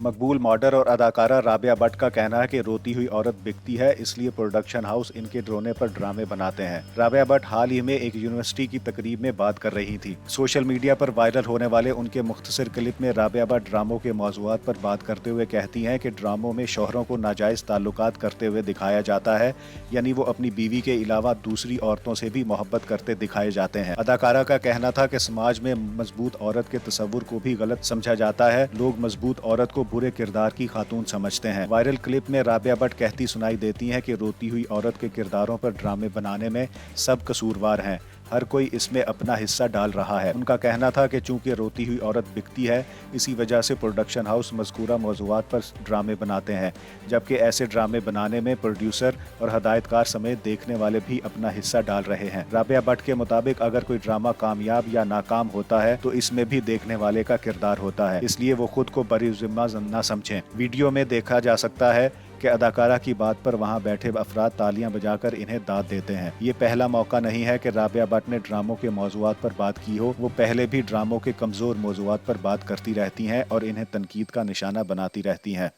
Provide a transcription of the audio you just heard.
मकबूल model और अदाकारा राबिया भट्ट का कहना है कि रोती हुई औरत बिकती है, इसलिए प्रोडक्शन हाउस इनके रोने पर ड्रामे बनाते हैं। राबिया भट्ट हाल ही में एक यूनिवर्सिटी की तकरीब में बात कर रही थी। सोशल मीडिया पर वायरल होने वाले उनके मुख्तसर क्लिप में राबिया भट्ट ड्रामों के मौज़ूआत पर बात करते हुए कहती हैं कि ड्रामों में शौहरों को नाजायज़ ताल्लुकात करते हुए दिखाया जाता है, यानी वो अपनी बीवी के अलावा दूसरी औरतों से भी मोहब्बत करते दिखाए जाते हैं। अदाकारा का कहना था कि समाज में मजबूत औरत के तस्वुर को भी गलत समझा जाता है। लोग मजबूत औरत को बुरे किरदार की खातून समझते हैं। वायरल क्लिप में राबिया भट्ट कहती सुनाई देती हैं कि रोती हुई औरत के किरदारों पर ड्रामे बनाने में सब कसूरवार हैं, हर कोई इसमें अपना हिस्सा डाल रहा है। उनका कहना था कि चूंकि रोती हुई औरत बिकती है, इसी वजह से प्रोडक्शन हाउस मज़कूरा मौज़ूआत पर ड्रामे बनाते हैं, जबकि ऐसे ड्रामे बनाने में प्रोड्यूसर और हदायतकार समेत देखने वाले भी अपना हिस्सा डाल रहे हैं। राबिया भट्ट के मुताबिक अगर कोई ड्रामा कामयाब या नाकाम होता है तो इसमें भी देखने वाले का किरदार होता है, इसलिए वो खुद को बरी ज़िम्मा न समझें। वीडियो में देखा जा सकता है कि अदाकारा की बात पर वहां बैठे अफराद तालियां बजाकर इन्हें दाद देते हैं। ये पहला मौका नहीं है कि राबिया भट्ट ने ड्रामों के मौज़ूआत पर बात की हो। वो पहले भी ड्रामों के कमज़ोर मौज़ूआत पर बात करती रहती हैं और इन्हें तनकीद का निशाना बनाती रहती हैं।